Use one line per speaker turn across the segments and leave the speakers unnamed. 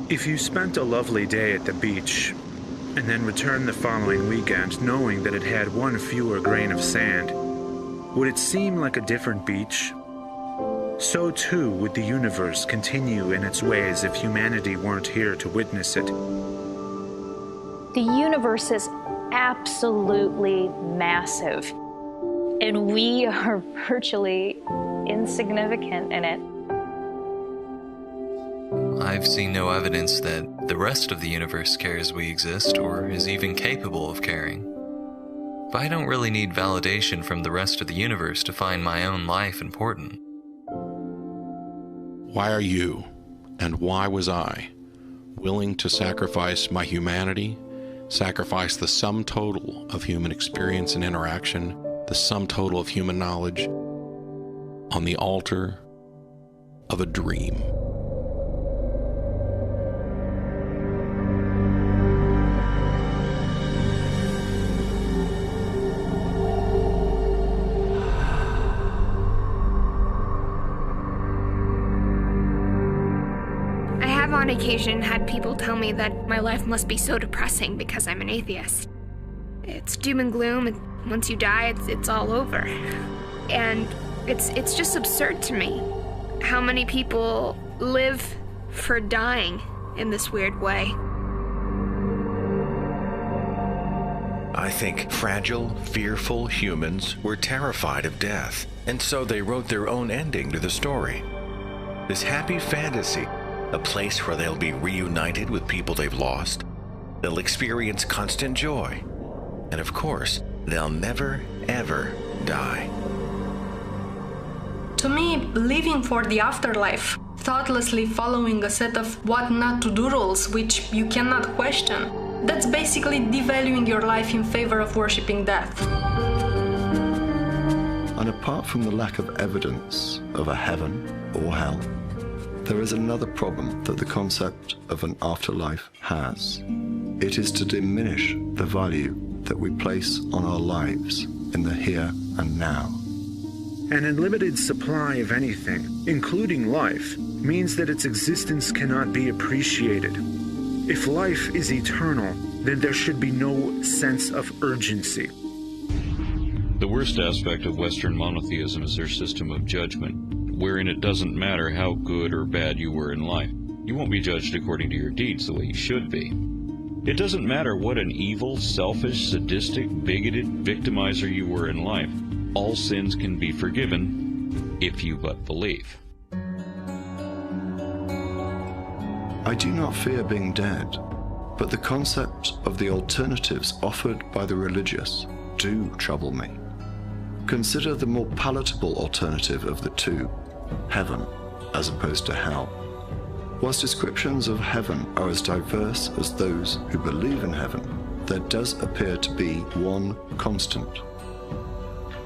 If you spent a lovely day at the beach, and then returned the following weekend knowing that it had one fewer grain of sand, would it seem like a different beach? So too would the universe continue in its ways if humanity weren't here to witness it.
The universe is absolutely massive, and we are virtually insignificant in it.
I've seen no evidence that the rest of the universe cares we exist or is even capable of caring. But I don't really need validation from the rest of the universe to find my own life important.
Why are you, and why was I, willing to sacrifice my humanity, sacrifice the sum total of human experience and interaction, the sum total of human knowledge, on the altar of a dream?
On occasion had people tell me that my life must be so depressing because I'm an atheist. It's doom and gloom, and once you die, it's all over. And it's just absurd to me how many people live for dying in this weird way.
I think fragile, fearful humans were terrified of death, and so they wrote their own ending to the story. This happy fantasy, a place where they'll be reunited with people they've lost, they'll experience constant joy, and of course, they'll never, ever die.
To me, living for the afterlife, thoughtlessly following a set of what not to do rules which you cannot question, that's basically devaluing your life in favor of worshipping death.
And apart from the lack of evidence of a heaven or hell, there is another problem that the concept of an afterlife has. It is to diminish the value that we place on our lives in the here and now.
An unlimited supply of anything, including life, means that its existence cannot be appreciated. If life is eternal, then there should be no sense of urgency.
The worst aspect of Western monotheism is their system of judgment, wherein it doesn't matter how good or bad you were in life. You won't be judged according to your deeds the way you should be. It doesn't matter what an evil, selfish, sadistic, bigoted victimizer you were in life. All sins can be forgiven if you but believe.
I do not fear being dead, but the concept of the alternatives offered by the religious do trouble me. Consider the more palatable alternative of the two, heaven as opposed to hell. Whilst descriptions of heaven are as diverse as those who believe in heaven, there does appear to be one constant.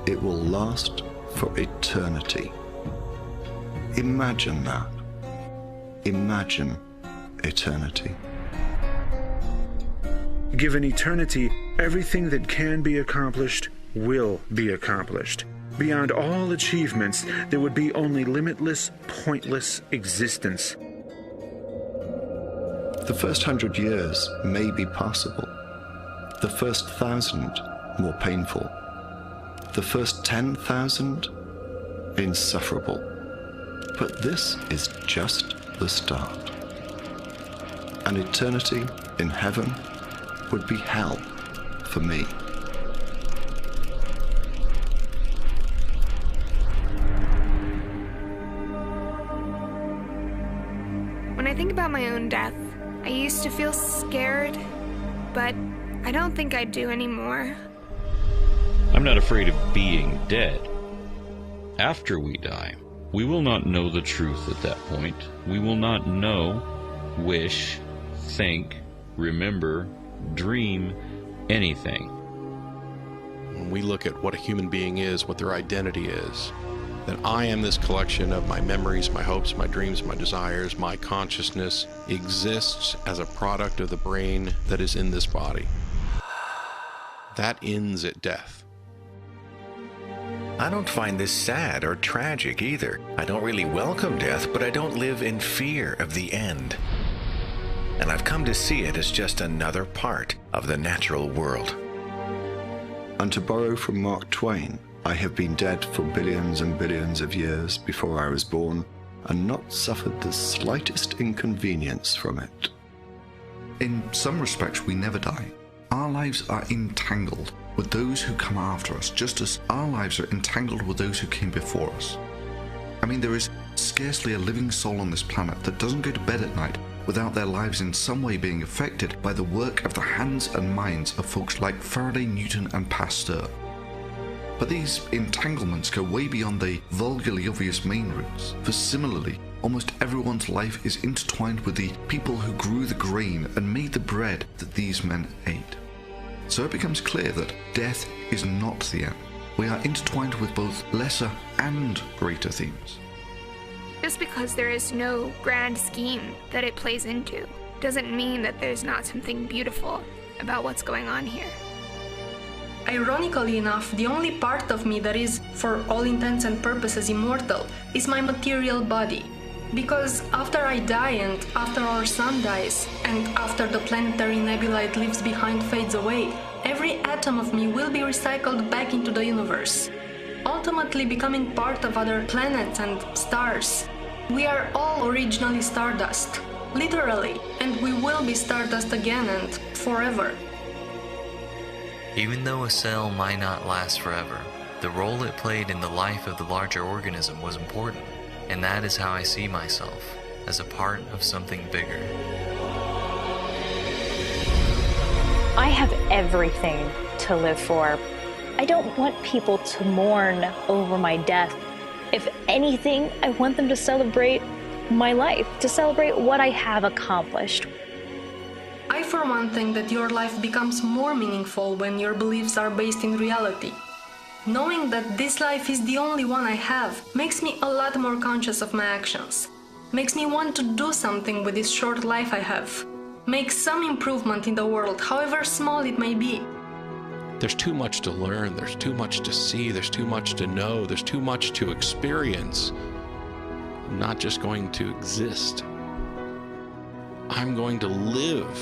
It will last for eternity. Imagine that. Imagine eternity.
Given eternity, everything that can be accomplished will be accomplished. Beyond all achievements, there would be only limitless, pointless existence.
The first 100 years may be possible. The first 1,000 more painful. The first 10,000 insufferable. But this is just the start. An eternity in heaven would be hell for me.
When I think about my own death, I used to feel scared, but I don't think I do anymore.
I'm not afraid of being dead. After we die, we will not know the truth at that point. We will not know, wish, think, remember, dream, anything.
When we look at what a human being is, what their identity is, that I am this collection of my memories, my hopes, my dreams, my desires, my consciousness exists as a product of the brain that is in this body. That ends at death.
I don't find this sad or tragic either. I don't really welcome death, but I don't live in fear of the end. and I've come to see it as just another part of the natural world.
And to borrow from Mark Twain, I have been dead for billions and billions of years before I was born, and not suffered the slightest inconvenience from it.
In some respects, we never die. Our lives are entangled with those who come after us, just as our lives are entangled with those who came before us. I mean, there is scarcely a living soul on this planet that doesn't go to bed at night without their lives in some way being affected by the work of the hands and minds of folks like Faraday, Newton, and Pasteur. But these entanglements go way beyond the vulgarly obvious main roots, for similarly, almost everyone's life is intertwined with the people who grew the grain and made the bread that these men ate. So it becomes clear that death is not the end. We are intertwined with both lesser and greater themes.
Just because there is no grand scheme that it plays into doesn't mean that there's not something beautiful about what's going on here.
Ironically enough, the only part of me that is, for all intents and purposes, immortal is my material body. Because after I die, and after our sun dies, and after the planetary nebula it leaves behind fades away, every atom of me will be recycled back into the universe, ultimately becoming part of other planets and stars. We are all originally stardust, literally, and we will be stardust again and forever.
Even though a cell might not last forever, the role it played in the life of the larger organism was important, and that is how I see myself, as a part of something bigger.
I have everything to live for. I don't want people to mourn over my death. If anything, I want them to celebrate my life, to celebrate what I have accomplished.
I, for one, think that your life becomes more meaningful when your beliefs are based in reality. Knowing that this life is the only one I have makes me a lot more conscious of my actions. Makes me want to do something with this short life I have. Make some improvement in the world, however small it may be.
There's too much to learn, there's too much to see, there's too much to know, there's too much to experience. I'm not just going to exist. I'm going to live.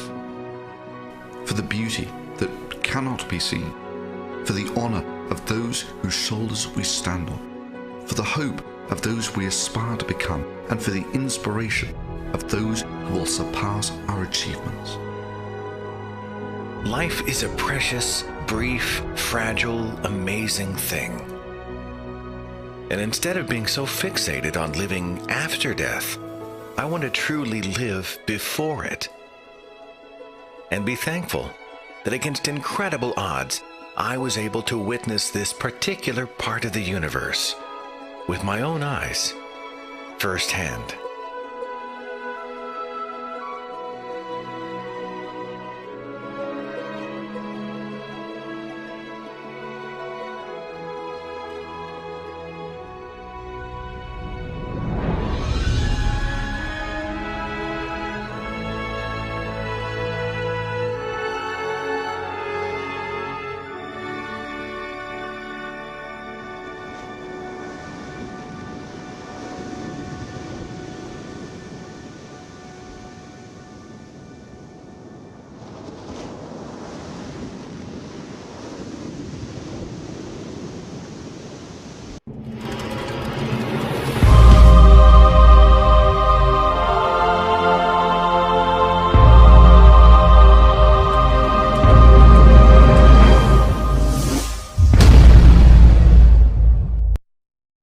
For the beauty that cannot be seen, for the honor of those whose shoulders we stand on, for the hope of those we aspire to become, and for the inspiration of those who will surpass our achievements.
Life is a precious, brief, fragile, amazing thing. And instead of being so fixated on living after death, I want to truly live before it. And be thankful that against incredible odds, I was able to witness this particular part of the universe with my own eyes, firsthand.